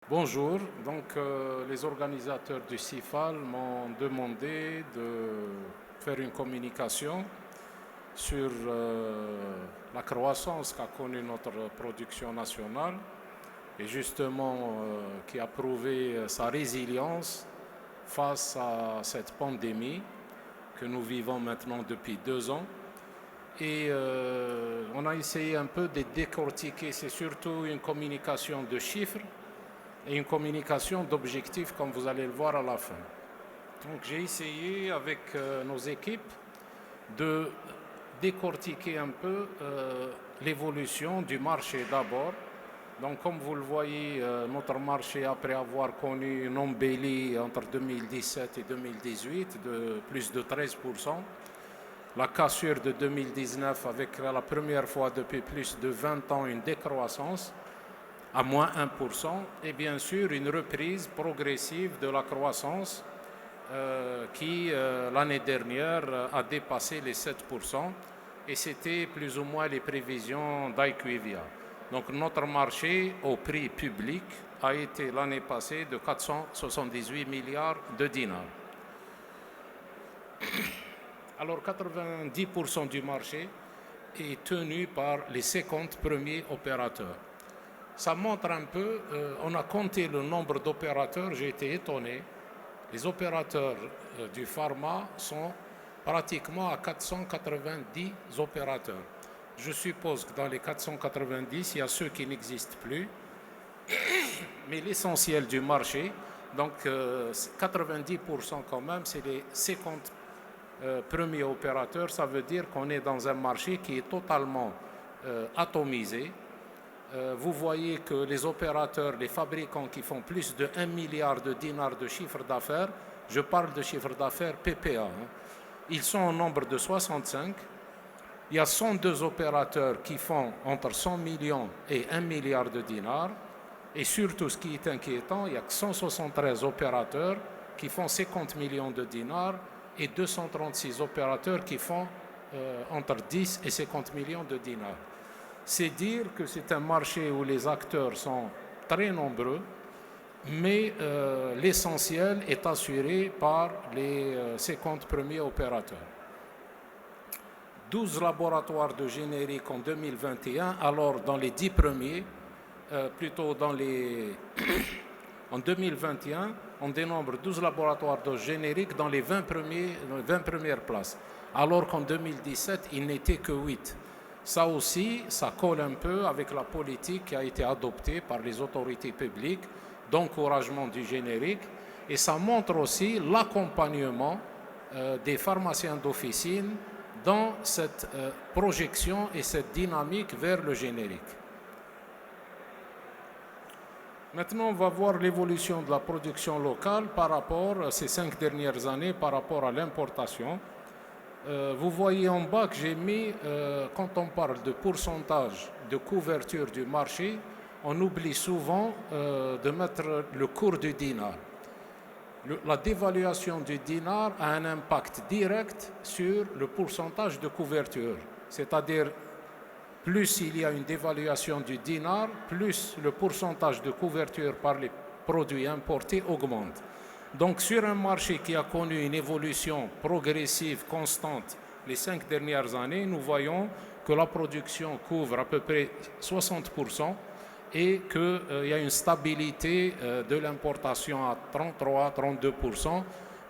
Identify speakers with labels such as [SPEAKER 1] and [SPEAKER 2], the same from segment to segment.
[SPEAKER 1] Bonjour. Les organisateurs du CIFAL m'ont demandé de faire une communication sur la croissance qu'a connue notre production nationale et justement qui a prouvé sa résilience face à cette pandémie que nous vivons maintenant depuis 2 ans. Et on a essayé un peu de décortiquer, c'est surtout une communication de chiffres et une communication d'objectifs, comme vous allez le voir à la fin. Donc j'ai essayé avec nos équipes de décortiquer un peu l'évolution du marché d'abord. Donc comme vous le voyez, notre marché, après avoir connu une embellie entre 2017 et 2018 de plus de 13%, la cassure de 2019 avec la première fois depuis plus de 20 ans une décroissance à moins 1%, et bien sûr une reprise progressive de la croissance qui, l'année dernière, a dépassé les 7%, et c'était plus ou moins les prévisions d'IQVIA. Donc notre marché au prix public a été l'année passée de 478 milliards de dinars. Alors 90% du marché est tenu par les 50 premiers opérateurs. Ça montre un peu, on a compté le nombre d'opérateurs, j'ai été étonné. Les opérateurs du pharma sont pratiquement à 490 opérateurs. Je suppose que dans les 490, il y a ceux qui n'existent plus, mais l'essentiel du marché, donc 90% quand même, c'est les 50 premiers opérateurs. Ça veut dire qu'on est dans un marché qui est totalement atomisé. Vous voyez que les opérateurs, les fabricants qui font plus de 1 milliard de dinars de chiffre d'affaires, je parle de chiffre d'affaires PPA, ils sont au nombre de 65. Il y a 102 opérateurs qui font entre 100 millions et 1 milliard de dinars. Et surtout, ce qui est inquiétant, il y a 173 opérateurs qui font 50 millions de dinars et 236 opérateurs qui font entre 10 et 50 millions de dinars. C'est dire que c'est un marché où les acteurs sont très nombreux, mais l'essentiel est assuré par les 50 premiers opérateurs. 12 laboratoires de générique en 2021, alors dans les 10 premiers, en 2021, on dénombre 12 laboratoires de générique dans les 20 premières places, alors qu'en 2017, il n'était que 8. Ça aussi, ça colle un peu avec la politique qui a été adoptée par les autorités publiques d'encouragement du générique, et ça montre aussi l'accompagnement des pharmaciens d'officine dans cette projection et cette dynamique vers le générique. Maintenant, on va voir l'évolution de la production locale par rapport à ces 5 dernières années, par rapport à l'importation. Vous voyez en bas que j'ai mis, quand on parle de pourcentage de couverture du marché, on oublie souvent de mettre le cours du dinar. La dévaluation du dinar a un impact direct sur le pourcentage de couverture. C'est-à-dire, plus il y a une dévaluation du dinar, plus le pourcentage de couverture par les produits importés augmente. Donc sur un marché qui a connu une évolution progressive, constante, les 5 dernières années, nous voyons que la production couvre à peu près 60% et qu'il y a une stabilité de l'importation à 33-32%.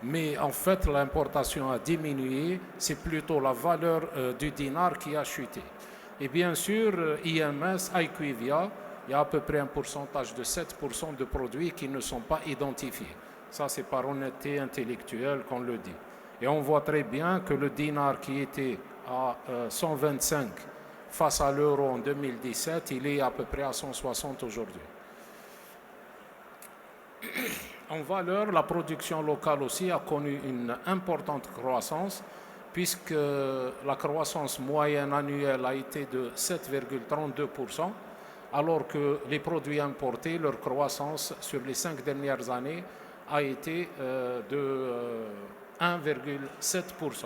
[SPEAKER 1] Mais en fait, l'importation a diminué, c'est plutôt la valeur du dinar qui a chuté. Et bien sûr, IMS, IQVIA, il y a à peu près un pourcentage de 7% de produits qui ne sont pas identifiés. Ça, c'est par honnêteté intellectuelle qu'on le dit. Et on voit très bien que le dinar qui était à 125 face à l'euro en 2017, il est à peu près à 160 aujourd'hui. En valeur, la production locale aussi a connu une importante croissance, puisque la croissance moyenne annuelle a été de 7,32%, alors que les produits importés, leur croissance sur les 5 dernières années a été de 1,7%.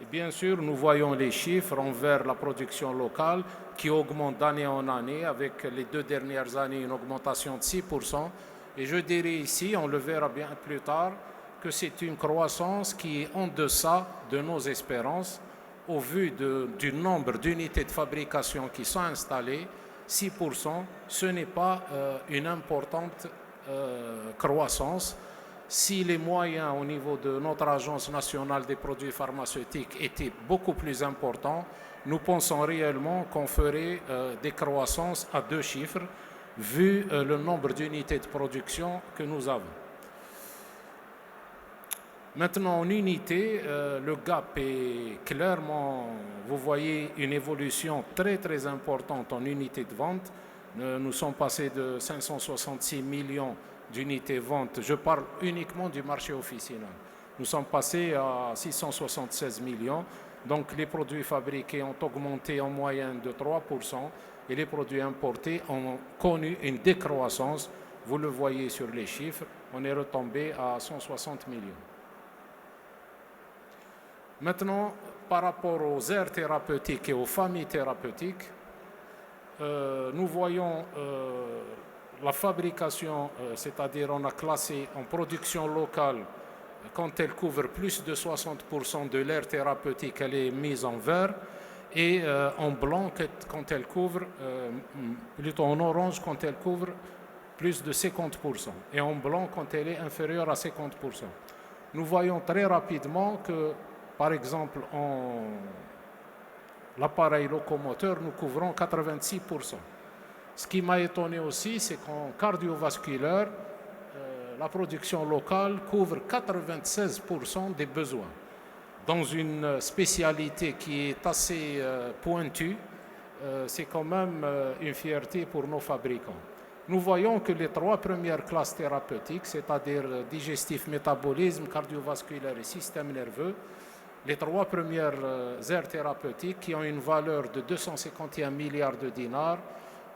[SPEAKER 1] Et bien sûr, nous voyons les chiffres envers la production locale qui augmente d'année en année, avec les 2 dernières années une augmentation de 6%. Et je dirais ici, on le verra bien plus tard, que c'est une croissance qui est en deçà de nos espérances au vu du nombre d'unités de fabrication qui sont installées. 6%, ce n'est pas une importante croissance. Si les moyens au niveau de notre Agence nationale des produits pharmaceutiques étaient beaucoup plus importants, nous pensons réellement qu'on ferait des croissances à 2 chiffres, vu le nombre d'unités de production que nous avons. Maintenant, en unité, le gap est clairement, vous voyez une évolution très très importante en unité de vente. Nous sommes passés de 566 millions d'unités ventes, je parle uniquement du marché officinal. Nous sommes passés à 676 millions, donc les produits fabriqués ont augmenté en moyenne de 3% et les produits importés ont connu une décroissance. Vous le voyez sur les chiffres, on est retombé à 160 millions. Maintenant, par rapport aux aires thérapeutiques et aux familles thérapeutiques, nous voyons la fabrication, c'est-à-dire on a classé en production locale, quand elle couvre plus de 60% de l'aire thérapeutique, elle est mise en vert, et en blanc quand elle couvre, plutôt en orange quand elle couvre plus de 50%, et en blanc quand elle est inférieure à 50%. Nous voyons très rapidement que, par exemple, en l'appareil locomoteur, nous couvrons 86%. Ce qui m'a étonné aussi, c'est qu'en cardiovasculaire, la production locale couvre 96% des besoins. Dans une spécialité qui est assez pointue, c'est quand même une fierté pour nos fabricants. Nous voyons que les 3 premières classes thérapeutiques, c'est-à-dire digestif, métabolisme, cardiovasculaire et système nerveux, les 3 premières aires thérapeutiques qui ont une valeur de 251 milliards de dinars,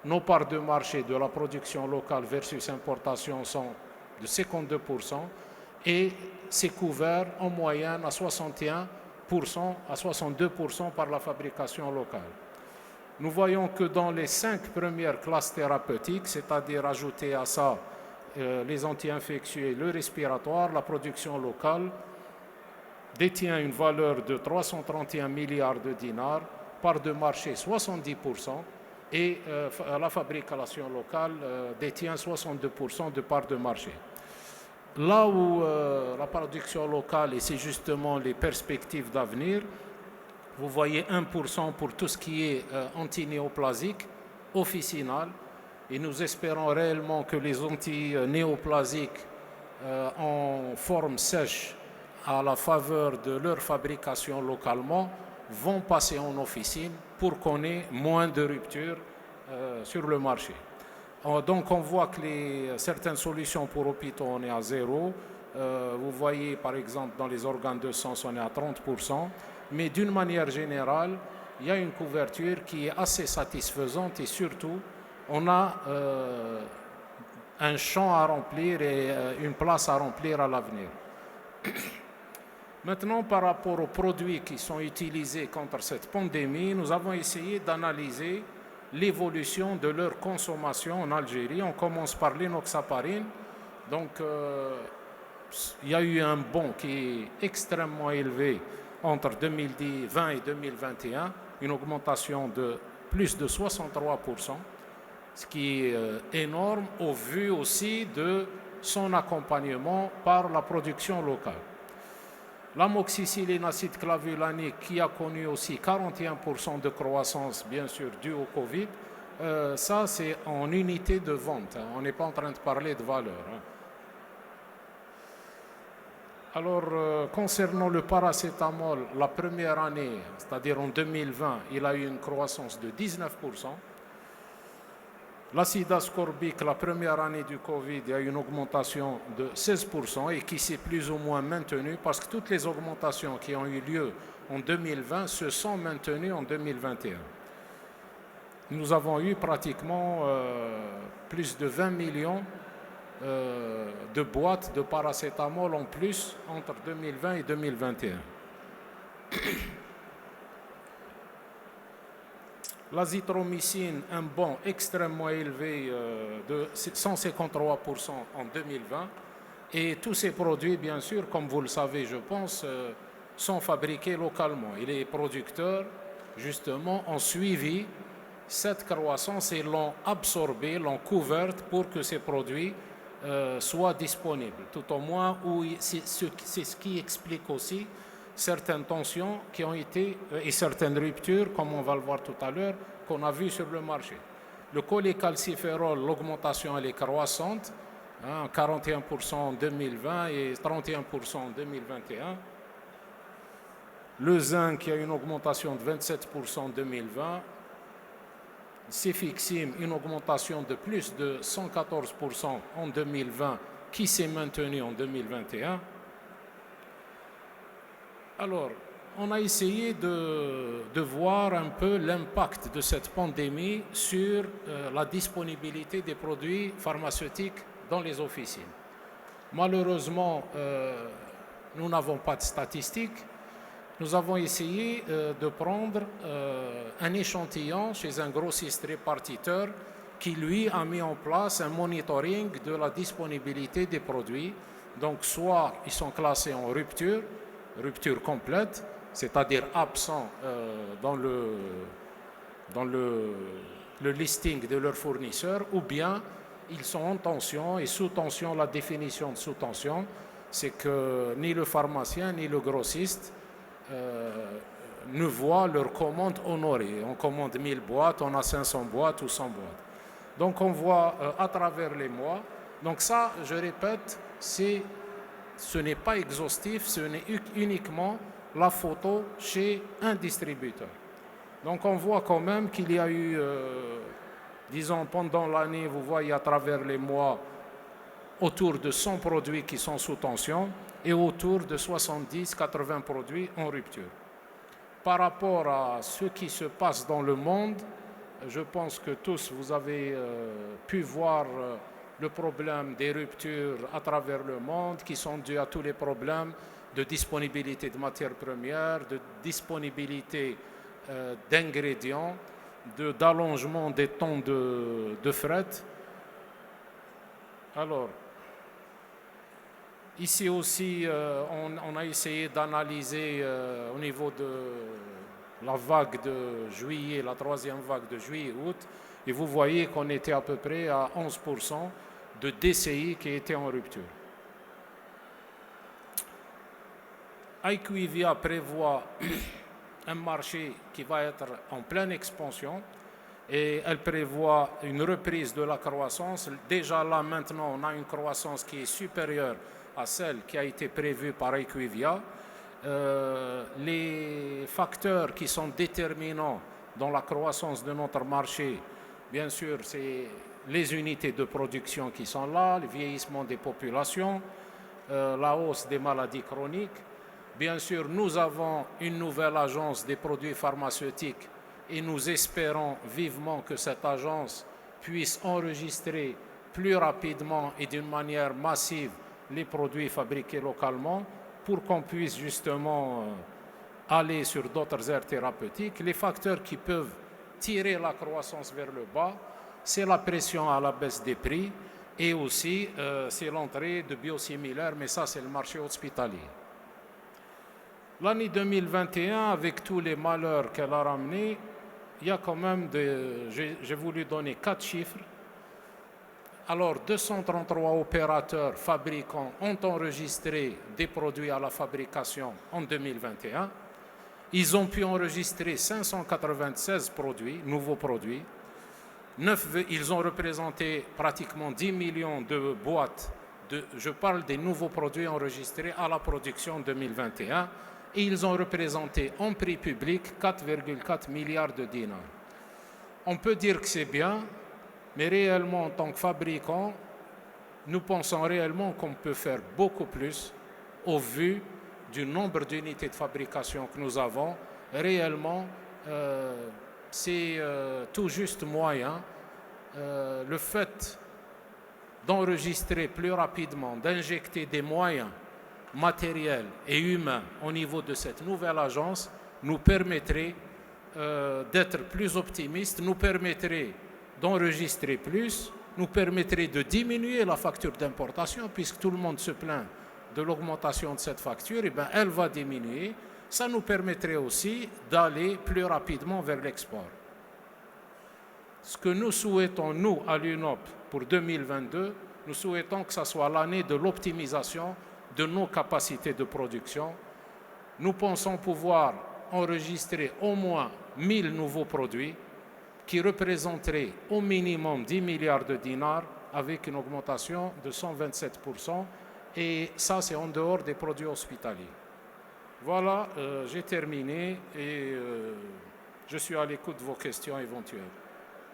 [SPEAKER 1] nos parts de marché de la production locale versus importation sont de 52% et c'est couvert en moyenne à 61% à 62% par la fabrication locale. Nous voyons que dans les 5 premières classes thérapeutiques, c'est-à-dire ajouter à ça les anti-infectieux et le respiratoire, la production locale détient une valeur de 331 milliards de dinars, part de marché 70%, et la fabrication locale détient 62% de part de marché. Là où la production locale, et c'est justement les perspectives d'avenir, vous voyez 1% pour tout ce qui est antinéoplasique, officinal, et nous espérons réellement que les antinéoplasiques en forme sèche, à la faveur de leur fabrication localement, vont passer en officine pour qu'on ait moins de ruptures sur le marché. Donc on voit que certaines solutions pour hôpitaux, on est à 0. Vous voyez par exemple dans les organes de sens, on est à 30%. Mais d'une manière générale, il y a une couverture qui est assez satisfaisante et surtout, on a un champ à remplir et une place à remplir à l'avenir. Maintenant, par rapport aux produits qui sont utilisés contre cette pandémie, nous avons essayé d'analyser l'évolution de leur consommation en Algérie. On commence par l'inoxaparine. Donc, il y a eu un bond qui est extrêmement élevé entre 2020 et 2021, une augmentation de plus de 63%, ce qui est énorme au vu aussi de son accompagnement par la production locale. L'amoxicilline acide clavulanique qui a connu aussi 41% de croissance, bien sûr, due au Covid, ça c'est en unité de vente, on n'est pas en train de parler de valeur. Alors, concernant le paracétamol, la première année, c'est-à-dire en 2020, il a eu une croissance de 19%. L'acide ascorbique, la première année du Covid, il y a eu une augmentation de 16% et qui s'est plus ou moins maintenue parce que toutes les augmentations qui ont eu lieu en 2020 se sont maintenues en 2021. Nous avons eu pratiquement plus de 20 millions de boîtes de paracétamol en plus entre 2020 et 2021. L'azithromycine, un bond extrêmement élevé de 153% en 2020. Et tous ces produits, bien sûr, comme vous le savez, je pense, sont fabriqués localement. Et les producteurs, justement, ont suivi cette croissance et l'ont absorbée, l'ont couverte pour que ces produits soient disponibles. Tout au moins, c'est ce qui explique aussi certaines tensions qui ont été et certaines ruptures, comme on va le voir tout à l'heure, qu'on a vues sur le marché. Le cholécalciférol, l'augmentation elle est croissante, 41% en 2020 et 31% en 2021. Le zinc, il y a une augmentation de 27% en 2020. Cefixime, une augmentation de plus de 114% en 2020 qui s'est maintenue en 2021. Alors, on a essayé de voir un peu l'impact de cette pandémie sur la disponibilité des produits pharmaceutiques dans les officines. Malheureusement, nous n'avons pas de statistiques. Nous avons essayé de prendre un échantillon chez un grossiste répartiteur qui, lui, a mis en place un monitoring de la disponibilité des produits. Donc, soit ils sont classés en rupture complète, c'est-à-dire absents dans le listing de leurs fournisseurs, ou bien ils sont en tension, et sous tension, la définition de sous tension, c'est que ni le pharmacien ni le grossiste ne voient leur commande honorée. On commande 1000 boîtes, on a 500 boîtes ou 100 boîtes. Donc on voit à travers les mois. Donc ça, je répète, ce n'est pas exhaustif, ce n'est uniquement la photo chez un distributeur. Donc on voit quand même qu'il y a eu, disons pendant l'année, vous voyez à travers les mois, autour de 100 produits qui sont sous tension et autour de 70-80 produits en rupture. Par rapport à ce qui se passe dans le monde, je pense que tous vous avez pu voir le problème des ruptures à travers le monde qui sont dus à tous les problèmes de disponibilité de matières premières, de disponibilité d'ingrédients, d'allongement des temps de fret. Alors, ici aussi, on a essayé d'analyser au niveau de la vague de juillet, la troisième vague de juillet-août, et vous voyez qu'on était à peu près à 11% de DCI qui étaient en rupture. IQVIA prévoit un marché qui va être en pleine expansion et elle prévoit une reprise de la croissance. Déjà là, maintenant, on a une croissance qui est supérieure à celle qui a été prévue par IQVIA. Les facteurs qui sont déterminants dans la croissance de notre marché, bien sûr, c'est les unités de production qui sont là, le vieillissement des populations, la hausse des maladies chroniques. Bien sûr, nous avons une nouvelle agence des produits pharmaceutiques et nous espérons vivement que cette agence puisse enregistrer plus rapidement et d'une manière massive les produits fabriqués localement pour qu'on puisse justement aller sur d'autres aires thérapeutiques. Les facteurs qui peuvent tirer la croissance vers le bas, c'est la pression à la baisse des prix et aussi c'est l'entrée de biosimilaires, mais ça c'est le marché hospitalier. L'année 2021, avec tous les malheurs qu'elle a ramenés, il y a quand même j'ai voulu donner 4 chiffres. Alors, 233 opérateurs fabricants ont enregistré des produits à la fabrication en 2021. Ils ont pu enregistrer 596 produits, nouveaux produits. Ils ont représenté pratiquement 10 millions de boîtes. Je parle des nouveaux produits enregistrés à la production 2021. Et ils ont représenté en prix public 4,4 milliards de dinars. On peut dire que c'est bien, mais réellement, en tant que fabricant, nous pensons réellement qu'on peut faire beaucoup plus au vu du nombre d'unités de fabrication que nous avons. Réellement, c'est tout juste moyen. Le fait d'enregistrer plus rapidement, d'injecter des moyens matériels et humains au niveau de cette nouvelle agence nous permettrait d'être plus optimiste, nous permettrait d'enregistrer plus, nous permettrait de diminuer la facture d'importation, puisque tout le monde se plaint de l'augmentation de cette facture, et bien elle va diminuer. Ça nous permettrait aussi d'aller plus rapidement vers l'export. Ce que nous souhaitons, nous, à l'UNOP, pour 2022, nous souhaitons que ce soit l'année de l'optimisation de nos capacités de production. Nous pensons pouvoir enregistrer au moins 1000 nouveaux produits qui représenteraient au minimum 10 milliards de dinars avec une augmentation de 127%. Et ça, c'est en dehors des produits hospitaliers. Voilà, j'ai terminé et je suis à l'écoute de vos questions éventuelles.